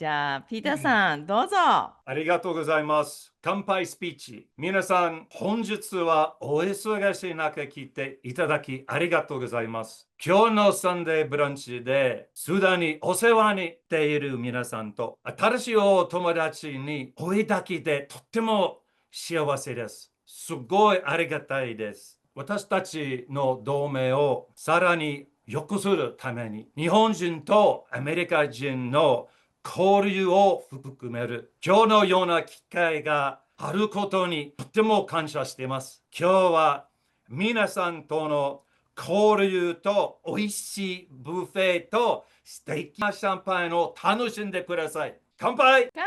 じゃあ、ピーターうん。さん、どうぞ。ありがとうございます。乾杯スピーチ。皆さん、本日はお忙しい中聞いていただきありがとうございます。今日のサンデーブランチで、すでにお世話にしている皆さんと、新しいお友達においだきでとっても幸せです。すごいありがたいです。私たちの同盟をさらに良くするために、日本人とアメリカ人の交流を含める今日のような機会があることにとても感謝しています。今日は皆さんとの交流と美味しいブッフェと素敵なシャンパンを楽しんでください。乾杯。乾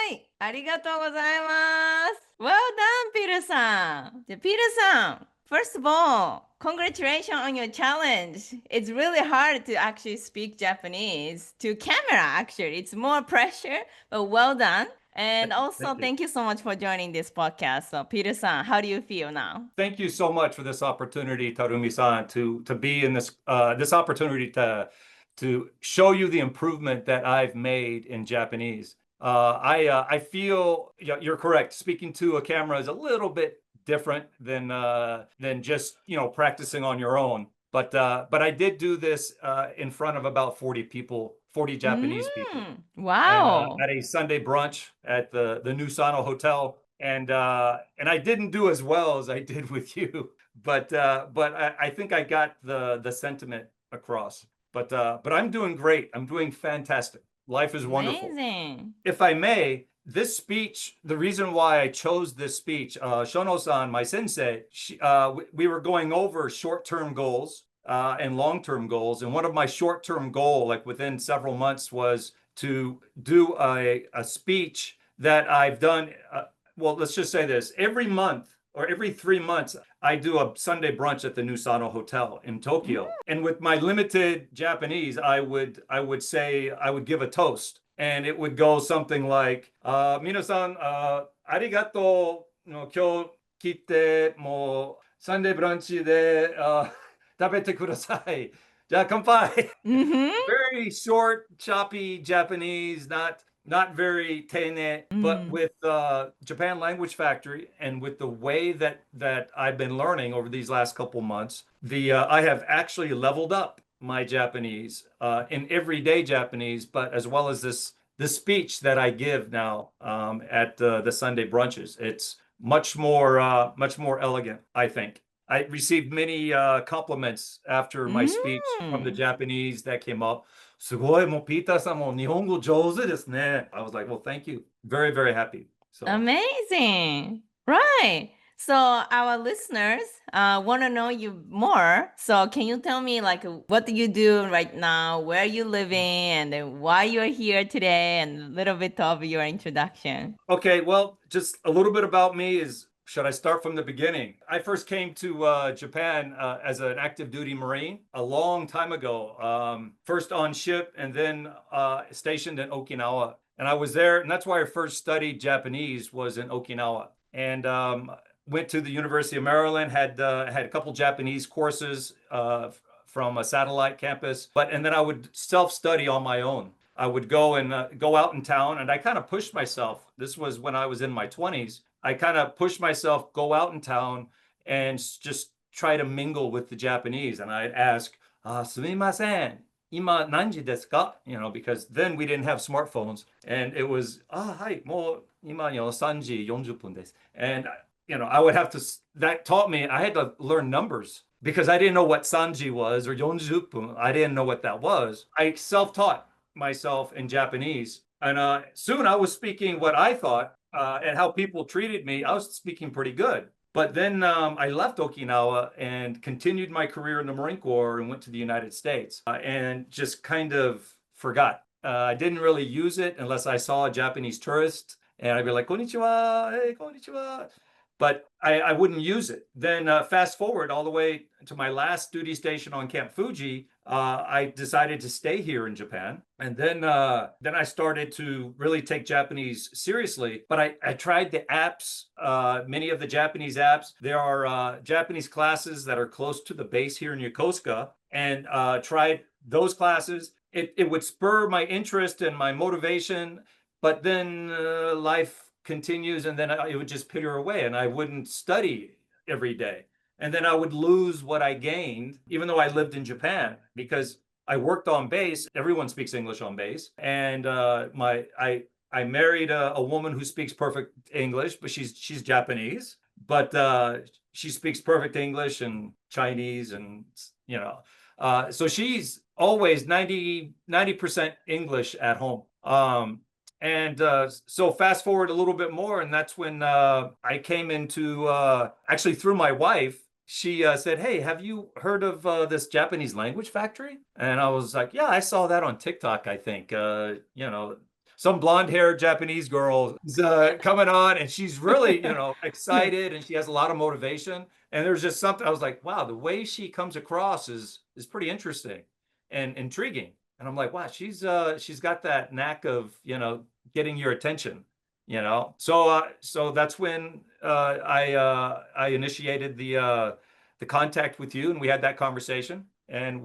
杯ありがとうございます。Well done, ピーターさん。じゃあ、ピーターさん、First of all, congratulations on your challenge. It's really hard to actually speak Japanese to camera, actually. It's more pressure, but well done. And also, Thank you. thank you so much for joining this podcast. So, Peter san, how do you feel now? Thank you so much for this opportunity, Tarumi-san, to be in this opportunity to show you the improvement that I've made in Japanese. I feel you're correct. Speaking to a camera is a little bit different than just practicing on your own. But I did do this in front of about 40 people, 40 Japanese people, and Wow. at a Sunday brunch at the Nusano Hotel. And I didn't do as well as I did with you, but I think I got the sentiment across. But I'm doing great. I'm doing fantastic. Life is wonderful. Amazing. If I may, this speech, the reason why I chose this speech, Shono-san, my sensei, we were going over short-term goals and long-term goals. And one of my short-term goal, like within several months, was to do a speech that I've done. Well, let's just say this: every month or every 3 months, I do a Sunday brunch at the Nusano Hotel in Tokyo. And with my limited Japanese, I would give a toast, and it would go something like, "Minasan, arigato no kyo kite mo Sunday brunch de tabete kudasai." じゃあ、乾杯 Mm-hmm. very short, choppy Japanese, not very teine, but Mm. with Japan Language Factory and with the way that I've been learning over these last couple months, the I have actually leveled up my Japanese in everyday Japanese, but as well as this speech that I give now at the Sunday brunches. It's much more elegant, I think. I received many compliments after my speech from the Mm. Japanese that came up. すごい、もうピーターさんも日本語上手ですね. I was like, well, thank you. Very, very happy. So, Amazing. Right. So our listeners want to know you more. So can you tell me like what do you do right now, where you living, and then why you're here today, and a little bit of your introduction? okay, well, just a little bit about me is should I start from the beginning? I first came to Japan as an active duty Marine a long time ago, first on ship and then stationed in Okinawa. And I was there, and that's why I first studied Japanese was in Okinawa. And went to the University of Maryland, had a couple Japanese courses from a satellite campus, and then I would self-study on my own. I would go and go out in town, and I kind of pushed myself. This was when I was in my 20s. I kind of pushed myself, go out in town, and just try to mingle with the Japanese. And I'd ask, "Sumimasen, ima nanji desu ka?" Because then we didn't have smartphones, and it was hai, mo ima 3時40分です. And I would have to. That taught me I had to learn numbers because I didn't know what sanji was or 40分. I didn't know what that was. I self-taught myself in Japanese. And soon I was speaking what I thought and how people treated me. I was speaking pretty good. But then I left Okinawa and continued my career in the Marine Corps and went to the United States and just kind of forgot. I didn't really use it unless I saw a Japanese tourist and I'd be like, konnichiwa, hey, konnichiwa. But I wouldn't use it. Then fast forward all the way to my last duty station on Camp Fuji, I decided to stay here in Japan, and then I started to really take Japanese seriously. But I tried the apps, many of the Japanese apps. There are Japanese classes that are close to the base here in Yokosuka, and tried those classes. it would spur my interest and my motivation, but then life continues, and then it would just peter away, and I wouldn't study every day. And then I would lose what I gained, even though I lived in Japan, because I worked on base. Everyone speaks English on base, and I married a woman who speaks perfect English, but she's Japanese, but she speaks perfect English and Chinese, and you know, so she's always 90% English at home. And so fast forward a little bit more, and that's when I came into actually through my wife. She said, "Hey, have you heard of this Japanese language factory?" And I was like, "Yeah, I saw that on TikTok, I think. Some blonde-haired Japanese girl is coming on, and she's really, excited, and she has a lot of motivation. And there's just something I was like, wow, the way she comes across is pretty interesting and intriguing. And I'm like, wow, she's got that knack of, getting your attention, So that's when I initiated the contact with you, and we had that conversation, and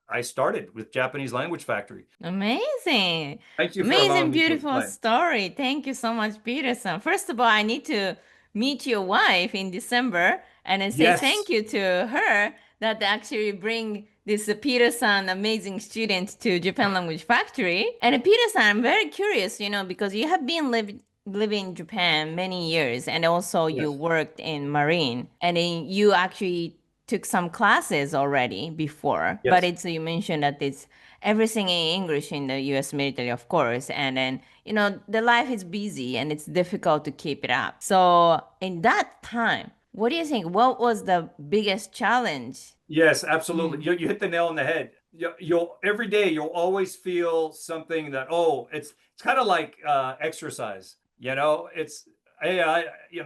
I started with Japanese Language Factory. Amazing. Thank you for Amazing, allowing me to beautiful explain. story. Thank you so much, Peterson. First of all, I need to meet your wife in December and then say thank Yes. you to her that actually bring this Peterson amazing student to Japan Language Factory. And Peterson, I'm very curious, because you have been living in Japan many years and also you Yes. worked in Marine and then you actually took some classes already before, but Yes. you mentioned that it's everything in English in the US military, of course. And then, the life is busy and it's difficult to keep it up. So, in that time, what do you think? What was the biggest challenge? Yes, absolutely. Mm. You hit the nail on the head. You'll every day you'll always feel something that, oh, it's kind of like exercise. It's hey, you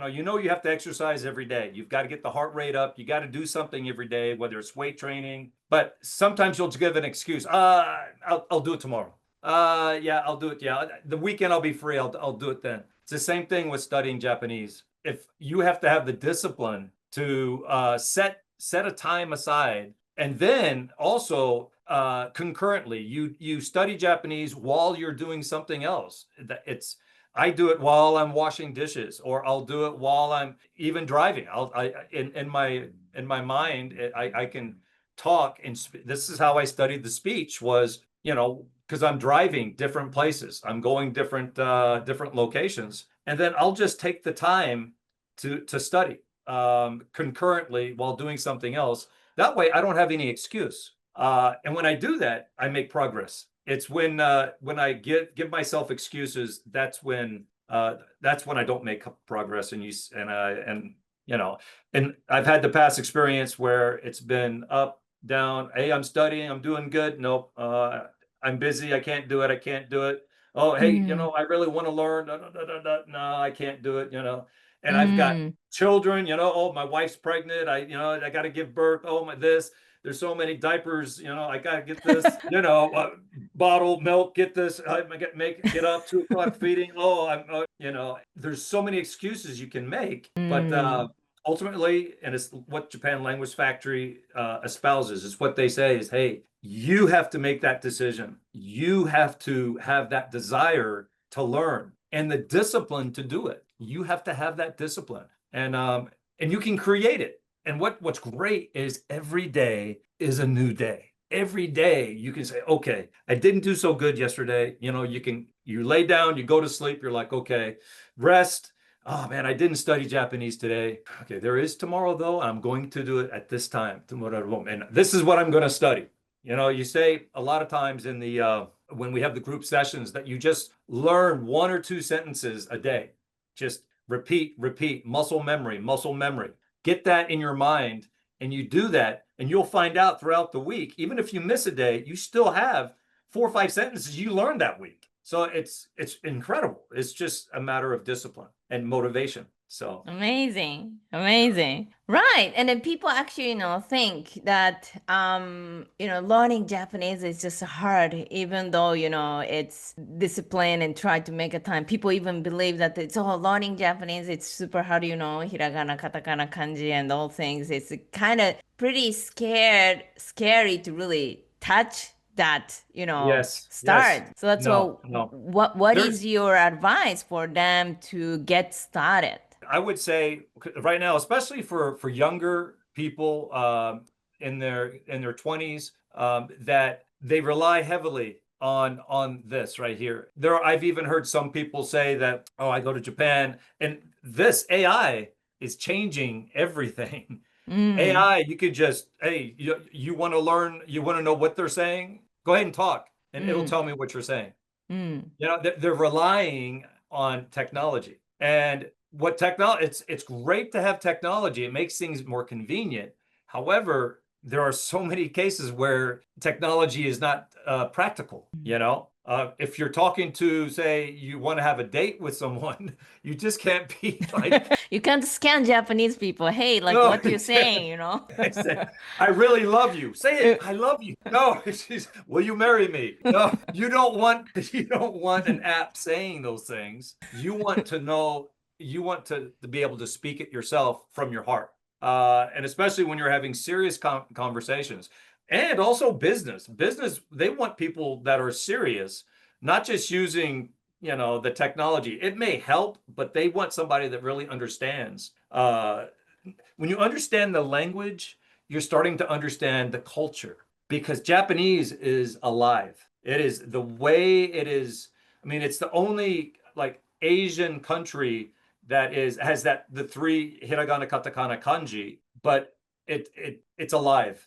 have to exercise every day. You've got to get the heart rate up. You got to do something every day, whether it's weight training. But sometimes you'll give an excuse. I'll do it tomorrow. Yeah, I'll do it. Yeah, the weekend I'll be free. I'll do it then. It's the same thing with studying Japanese. If you have to have the discipline to set a time aside, and then also concurrently you study Japanese while you're doing something else. It's I do it while I'm washing dishes, or I'll do it while I'm even driving. In my mind, I can talk, and this is how I studied the speech, was, because I'm driving different places, I'm going different locations, and then I'll just take the time to study concurrently while doing something else. That way, I don't have any excuse. And when I do that, I make progress. It's when I give myself excuses, that's when I don't make progress. And I've had the past experience where it's been up, down. Hey, I'm studying, I'm doing good. Nope, I'm busy. I can't do it. I can't do it. Oh, hey, Mm. I really want to learn. No, no, no, no, no, no, I can't do it. And I've got Mm. children. Oh, my wife's pregnant. I got to give birth. Oh, my this. There's so many diapers. I got to get this. Bottle milk. Get this. I get up 2 o'clock feeding. Oh, there's so many excuses you can make, but Mm. ultimately, and it's what Japan Language Factory espouses, is what they say is, hey, you have to make that decision. You have to have that desire to learn and the discipline to do it. You have to have that discipline, and you can create it. And what's great is every day is a new day. Every day you can say, okay, I didn't do so good yesterday. You lay down, you go to sleep, you're like, okay, rest. Oh man, I didn't study Japanese today. Okay, there is tomorrow though. I'm going to do it at this time, and this is what I'm going to study. You say a lot of times in the when we have the group sessions that you just learn 1 or 2 sentences a day. Just repeat, repeat, muscle memory, muscle memory. Get that in your mind, and you do that, and you'll find out throughout the week, even if you miss a day, you still have 4 or 5 sentences you learned that week. So it's incredible. It's just a matter of discipline and motivation. So Amazing. Amazing. Right. And then people actually, think that learning Japanese is just hard, even though, it's discipline and try to make a time. People even believe that it's all learning Japanese, it's super hard, hiragana, katakana, kanji, and all things. It's kind of pretty scary to really touch that, Yes, yes. start. So that's No, no. what is There's your advice for them to get started? I would say right now, especially for younger people in their 20s, that they rely heavily on this right here. I've even heard some people say that, oh, I go to Japan and this AI is changing everything. Mm, AI, you could just, hey, you want to learn, you want to know what they're saying? Go ahead and talk, and it'll mm, tell me what you're saying. mm, They're relying on technology. And what technology, it's great to have technology. It makes things more convenient. However, there are so many cases where technology is not practical, if you're talking to, say, you want to have a date with someone, you just can't be like, You can't scan Japanese people. Hey, like no, what you're saying? I said, I really love you. Say it. I love you. No, will you marry me? No, you don't want an app saying those things. You want to know, you want to be able to speak it yourself from your heart. And especially when you're having serious conversations and also business, they want people that are serious, not just using, the technology. It may help, but they want somebody that really understands. When you understand the language, you're starting to understand the culture because Japanese is alive. It is the way it is. I mean, it's the only like Asian country that has that the three hiragana, katakana, kanji, but it's alive.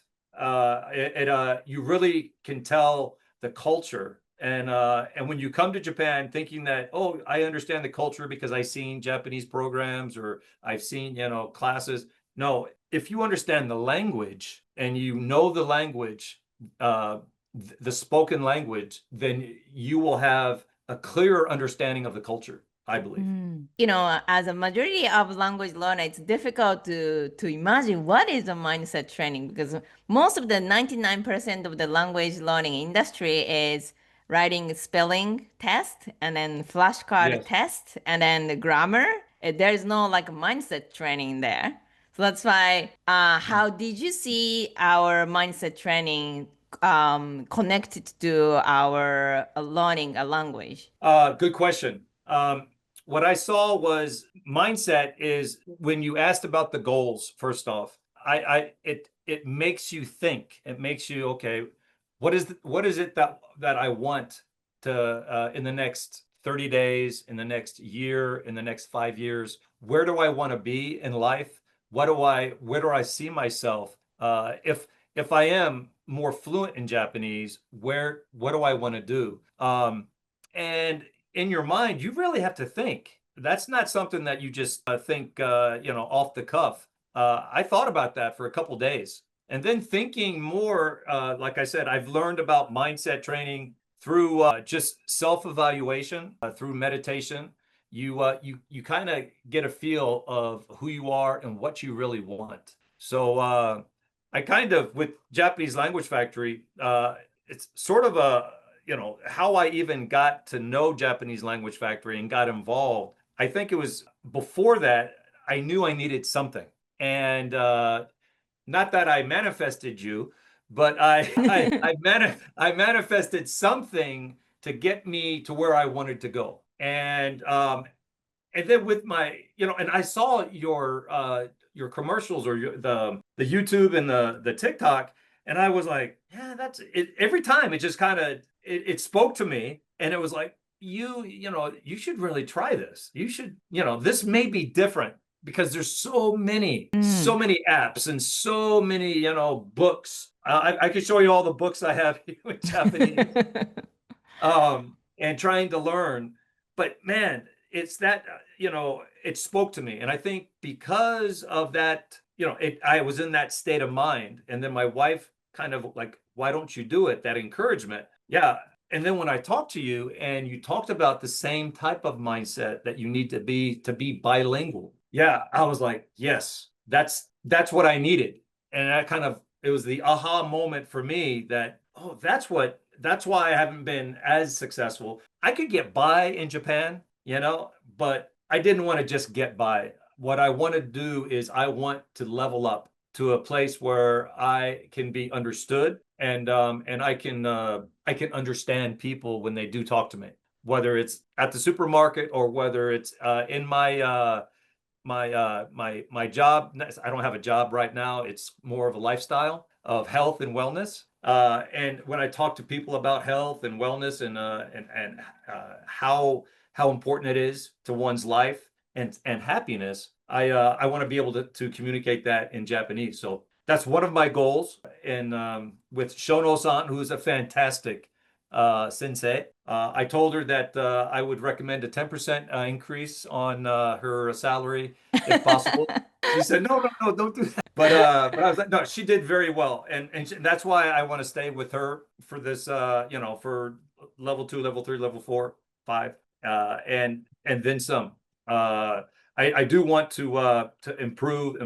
You really can tell the culture. And when you come to Japan thinking that, oh, I understand the culture because I've seen Japanese programs or I've seen, classes. No, if you understand the language and you know the language, uh, the spoken language, then you will have a clearer understanding of the culture, I believe. As a majority of language learner, it's difficult to imagine what is a mindset training because most of the 99% of the language learning industry is writing spelling test and then flashcard Yes. test and then the grammar. There's no like mindset training there. So that's why, how did you see our mindset training connected to our learning a language? Good question. What I saw was mindset is when you asked about the goals, first off, it makes you think. It makes you, okay, what is it that I want to in the next 30 days, in the next year, in the next 5 years? Where do I want to be in life? Where do I see myself? If I am more fluent in Japanese, what do I want to do? And in your mind, you really have to think. That's not something that you just think, off the cuff. I thought about that for a couple days. And then thinking more, like I said, I've learned about mindset training through just self-evaluation, through meditation. You kind of get a feel of who you are and what you really want. So I kind of, with Japanese Language Factory, it's sort of how I even got to know Japanese Language Factory and got involved. I think it was before that I knew I needed something. And not that I manifested you, but I manifested something to get me to where I wanted to go. And then with my, and I saw your commercials or the YouTube and the TikTok, and I was like, yeah, that's it. Every time it just kind of it spoke to me, and it was like, you should really try this. You should, this may be different because there's so Mm. many apps and so many, books. I could show you all the books I have in Japanese, and trying to learn. But man, it's that, it spoke to me. And I think because of that, I was in that state of mind. And then my wife kind of like, why don't you do it? That encouragement. Yeah. And then when I talked to you and you talked about the same type of mindset that you need to be bilingual. Yeah, I was like, yes, that's what I needed. And that kind of it was the aha moment for me that, oh, that's why I haven't been as successful. I could get by in Japan, but I didn't want to just get by. What I want to do is I want to level up. to a place where I can be understood, and I can understand people when they do talk to me, whether it's at the supermarket or whether it's in my job. I don't have a job right now. It's more of a lifestyle of health and wellness. And when I talk to people about health and wellness and how important it is to one's life and happiness, I want to be able to communicate that in Japanese. So that's one of my goals. And with Shono-san, who's a fantastic sensei. I told her that I would recommend a 10% increase on her salary if possible. She said, "No, no, no, don't do that." But I was like, "No, she did very well," and that's why I want to stay with her for this, for level 2, level 3, level 4, 5, and then some. I do want to improve,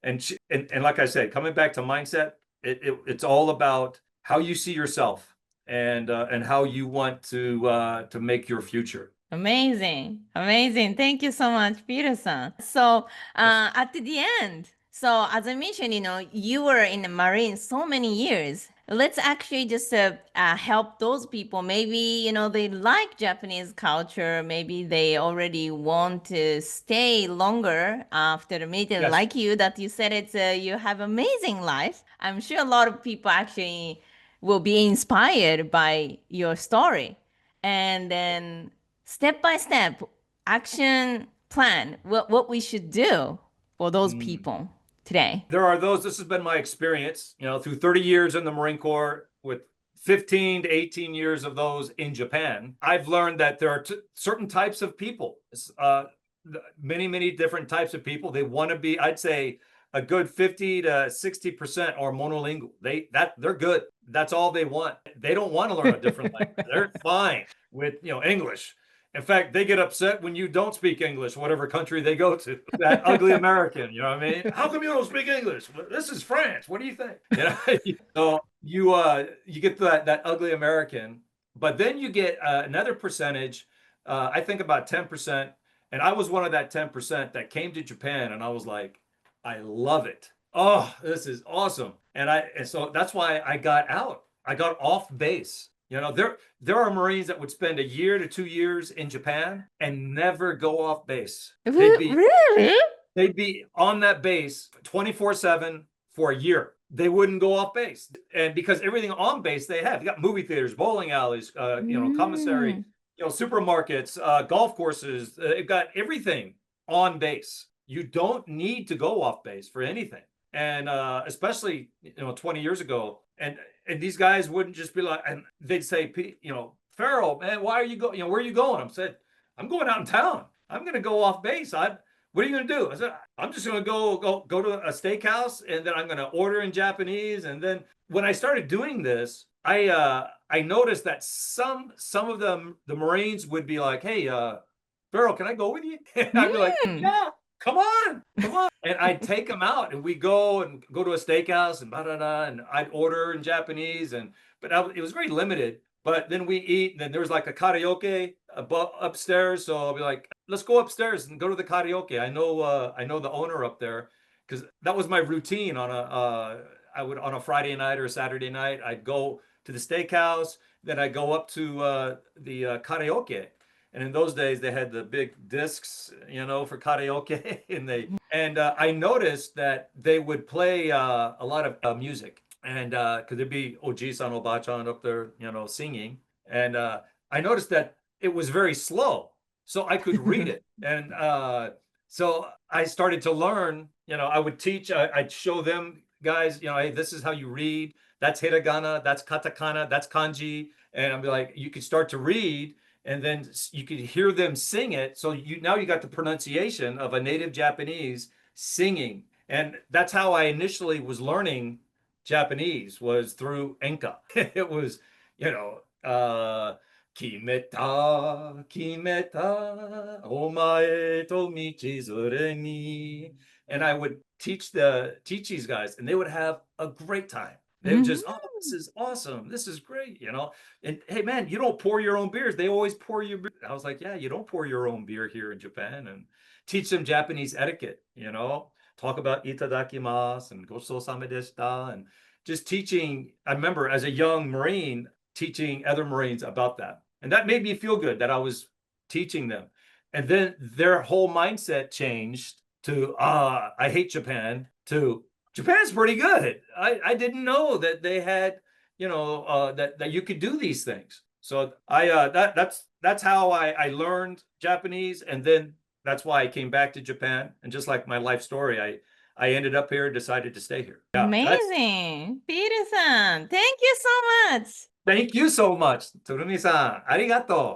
and like I said, coming back to mindset, it's all about how you see yourself and how you want to make your future. Amazing. Amazing. Thank you so much, Peter-san. So, Yes. at the end, so as I mentioned, you were in the Marine so many years. Let's actually just help those people. Maybe, they like Japanese culture. Maybe they already want to stay longer after the military, Yes. like you, that you said you have amazing life. I'm sure a lot of people actually will be inspired by your story. And then step by step action plan what we should do for those Mm. people today. There are those. This has been my experience, through 30 years in the Marine Corps with 15 to 18 years of those in Japan. I've learned that there are certain types of people, many, many different types of people. They want to be, I'd say, a good 50 to 60% are monolingual. They're good. That's all they want. They don't want to learn a different language. They're fine with, English. In fact, they get upset when you don't speak English, whatever country they go to. That ugly American, you know what I mean? How come you don't speak English? Well, this is France. What do you think? So you get that ugly American, but then you get another percentage. I think about 10%, and I was one of that 10% that came to Japan, and I was like, I love it. Oh, this is awesome. And so that's why I got out. I got off base. There are Marines that would spend a year to 2 years in Japan and never go off base. Really? They'd be on that base 24/7 for a year. They wouldn't go off base. And because everything on base they have, you got movie theaters, bowling alleys, commissary, Mm. supermarkets, golf courses. They've got everything on base. You don't need to go off base for anything. And especially 20 years ago, and these guys wouldn't just be like, and they'd say, Ferral, man, why are you going? Where are you going? I'm going out in town. I'm going to go off base. What are you going to do? I said, I'm just going to go to a steakhouse, and then I'm going to order in Japanese. And then when I started doing this, I noticed that some of the Marines would be like, "Hey, Ferral, can I go with you?" And I'd be like, Mm. "Yeah, come on, come on." And I'd take them out, and we go to a steakhouse and and I'd order in Japanese, but it was very limited. But then we eat, and then there was like a karaoke above upstairs. So I'll be like, let's go upstairs and go to the karaoke. I know the owner up there because that was my routine I would on a Friday night or a Saturday night. I'd go to the steakhouse, then I'd go up to the karaoke. And in those days, they had the big discs, for karaoke, and I noticed that they would play a lot of music, and because there'd be Oji-san, Oba-chan up there, singing, and I noticed that it was very slow, so I could read it, and so I started to learn. I would teach. I'd show them guys. Hey, this is how you read. That's hiragana. That's katakana. That's kanji. And I'd be like, you could start to read, and then you could hear them sing it. So now you got the pronunciation of a native Japanese singing, and that's how I initially was learning Japanese, was through Enka. It was, you know, Kimeta, kimeta, omae to michizure ni. And I would teach these guys, and they would have a great time. They would Mhm. just, oh, this is awesome. This is great, And hey, man, you don't pour your own beers. They always pour your beer. I was like, yeah, you don't pour your own beer here in Japan, and teach them Japanese etiquette. talk about itadakimasu and gochou deshita and just teaching. I remember as a young Marine teaching other Marines about that. And that made me feel good that I was teaching them. And then their whole mindset changed to, I hate Japan, to Japan's pretty good. I didn't know that they had, that you could do these things. So that's how I learned Japanese. And then that's why I came back to Japan. And just like my life story, I ended up here and decided to stay here. Yeah, that's Amazing. Peter-san, thank you so much. thank you so much. Tsurumi-san, arigato.